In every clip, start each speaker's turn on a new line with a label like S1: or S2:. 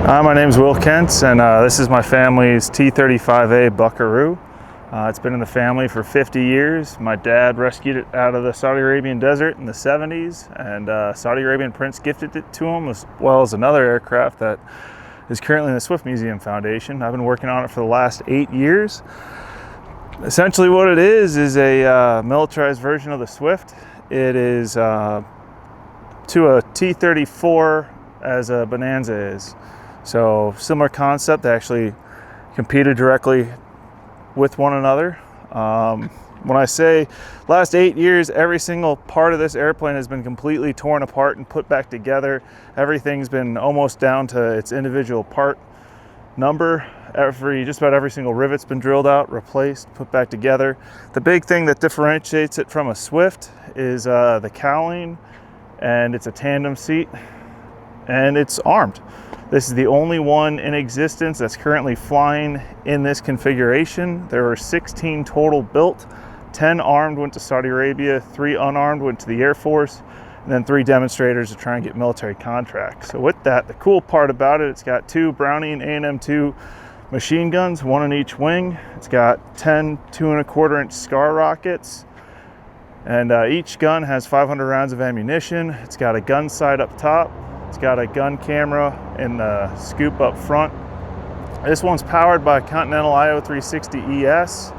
S1: My name is Will Kent, and this is my family's T35A Buckaroo. It's been in the family for 50 years. My dad rescued it out of the Saudi Arabian desert in the 70s, and Saudi Arabian prince gifted it to him, as well as another aircraft that is currently in the Swift Museum Foundation. I've been working on it for the last 8 years. Essentially what it is a militarized version of the Swift. It is to a T-34 as a Bonanza is. So similar concept. They actually competed directly with one another. When I say last 8 years, every single part of this airplane has been completely torn apart and put back together. Everything's been almost down to its individual part number. Just about every single rivet's been drilled out, replaced, put back together. The big thing that differentiates it from a Swift is the cowling, and it's a tandem seat, and it's armed. This is the only one in existence that's currently flying in this configuration. There were 16 total built. 10 armed went to Saudi Arabia, 3 unarmed went to the Air Force, and then 3 demonstrators to try and get military contracts. So with that, the cool part about it, it's got 2 Browning A&M2 machine guns, 1 in each wing. It's got 10 2¼ inch SCAR rockets, and each gun has 500 rounds of ammunition. It's got a gun sight up top. It's got a gun camera in the scoop up front. This one's powered by Continental IO360ES,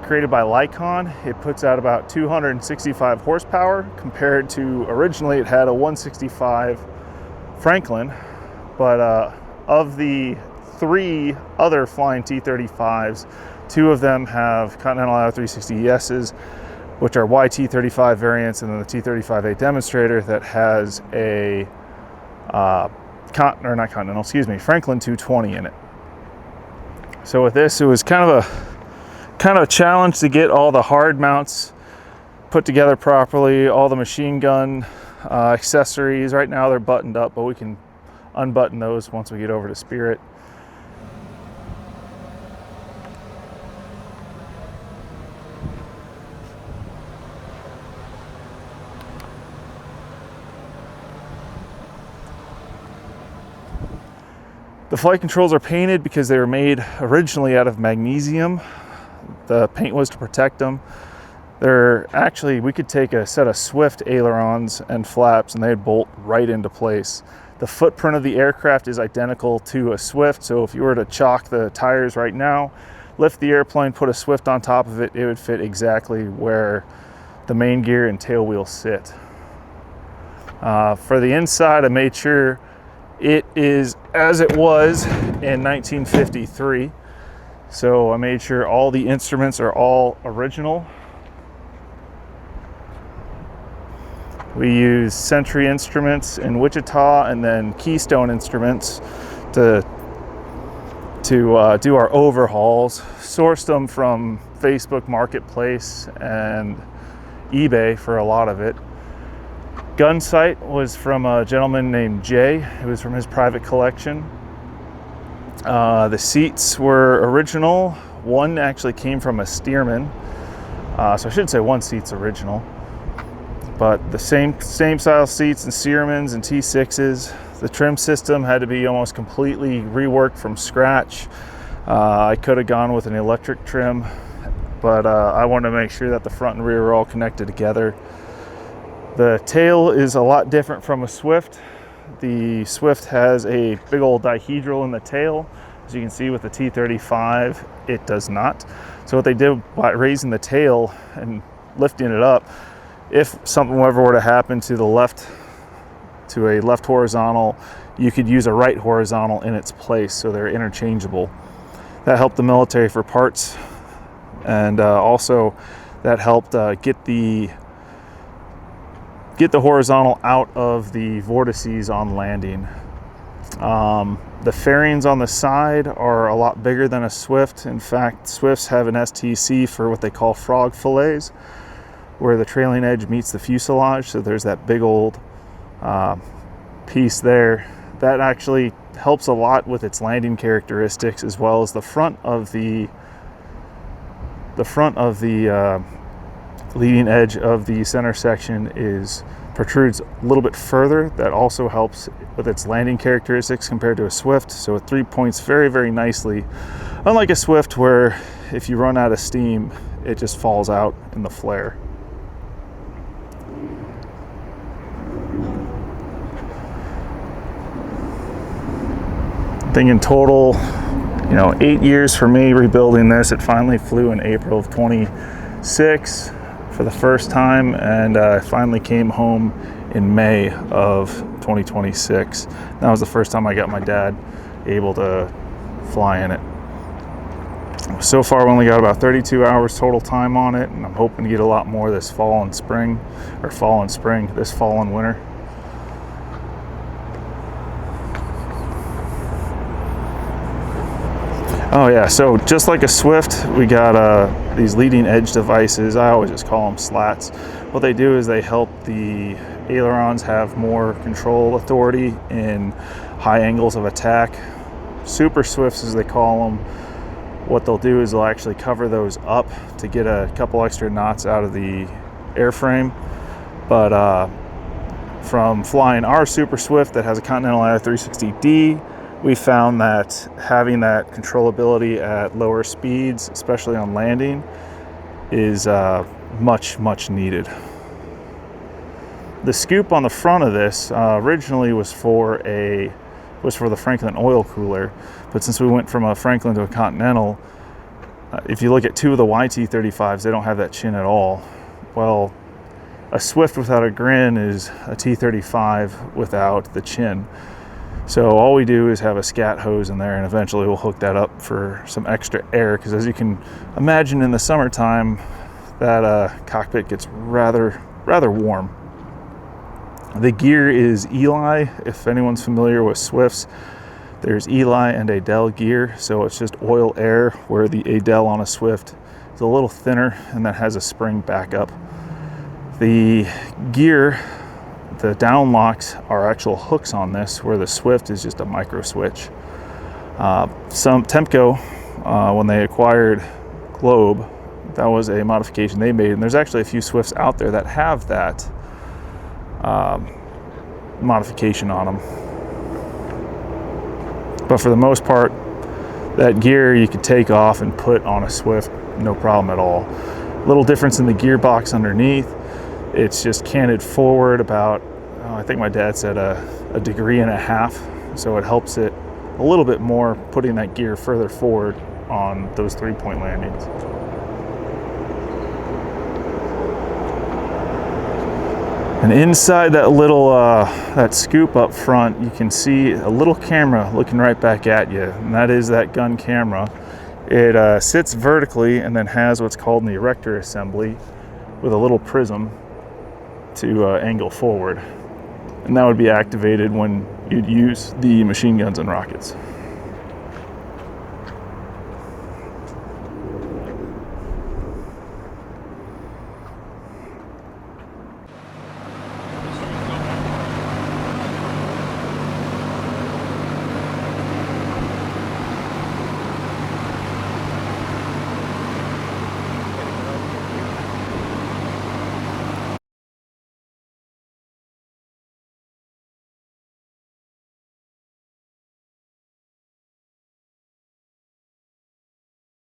S1: created by Lycon. It puts out about 265 horsepower compared to originally it had a 165 Franklin. But of the 3 other flying T-35s, 2 of them have Continental IO360ESs, which are YT-35 variants, and then the T-35A demonstrator that has a Franklin 220 in it. So with this, it was kind of a challenge to get all the hard mounts put together properly, all the machine gun accessories. Right now they're buttoned up, but we can unbutton those once we get over to Spirit. The flight controls are painted because they were made originally out of magnesium. The paint was to protect them. We could take a set of Swift ailerons and flaps and they'd bolt right into place. The footprint of the aircraft is identical to a Swift, so if you were to chock the tires right now, lift the airplane, put a Swift on top of it, it would fit exactly where the main gear and tail wheels sit. For the inside, I made sure it is as it was in 1953. So I made sure all the instruments are all original. We use Sentry instruments in Wichita and then Keystone instruments to do our overhauls. Sourced them from Facebook Marketplace and eBay for a lot of it. Gun sight was from a gentleman named Jay. It was from his private collection. The seats were original. One actually came from a Stearman. So I should say one seat's original. But the same style seats and Stearmans and T6s. The trim system had to be almost completely reworked from scratch. I could have gone with an electric trim, but I wanted to make sure that the front and rear were all connected together. The tail is a lot different from a Swift. The Swift has a big old dihedral in the tail. As you can see with the T35, it does not. So what they did by raising the tail and lifting it up, if something ever were to happen to a left horizontal, you could use a right horizontal in its place, so they're interchangeable. That helped the military for parts, and also that helped get the horizontal out of the vortices on landing. The fairings on the side are a lot bigger than a Swift. In fact, Swifts have an STC for what they call frog fillets, where the trailing edge meets the fuselage. So there's that big old piece there. That actually helps a lot with its landing characteristics, as well as the front of the leading edge of the center section protrudes a little bit further. That also helps with its landing characteristics compared to a Swift. So it 3-points very, very nicely. Unlike a Swift where if you run out of steam, it just falls out in the flare. I think in total, 8 years for me rebuilding this. It finally flew in April of 26 for the first time, and I finally came home in May of 2026. That was the first time I got my dad able to fly in it. So far, we only got about 32 hours total time on it, and I'm hoping to get a lot more this fall and spring, this fall and winter. Oh yeah, so just like a Swift, we got these leading edge devices. I always just call them slats. What they do is they help the ailerons have more control authority in high angles of attack. Super Swifts, as they call them, what they'll do is they'll actually cover those up to get a couple extra knots out of the airframe. But from flying our Super Swift that has a Continental IR360D, we found that having that controllability at lower speeds, especially on landing, is much, much needed. The scoop on the front of this originally was for the Franklin oil cooler, but since we went from a Franklin to a Continental, if you look at two of the YT35s, they don't have that chin at all. Well, a Swift without a grin is a T35 without the chin. So all we do is have a scat hose in there, and eventually we'll hook that up for some extra air, because as you can imagine in the summertime, that cockpit gets rather warm. The gear is Eli. If anyone's familiar with Swifts, there's Eli and Adel gear, so it's just oil air, where the Adel on a Swift is a little thinner and that has a spring backup. The gear, the down locks are actual hooks on this, where the Swift is just a micro switch. Some Temco, when they acquired Globe, that was a modification they made, and there's actually a few Swifts out there that have that modification on them. But for the most part, that gear you could take off and put on a Swift, no problem at all. Little difference in the gearbox underneath. It's just canted forward about, I think my dad said a degree and a half, so it helps it a little bit more, putting that gear further forward on those 3-point landings. And inside that little that scoop up front, you can see a little camera looking right back at you, and that is that gun camera. It sits vertically and then has what's called an erector assembly with a little prism to angle forward, and that would be activated when you'd use the machine guns and rockets.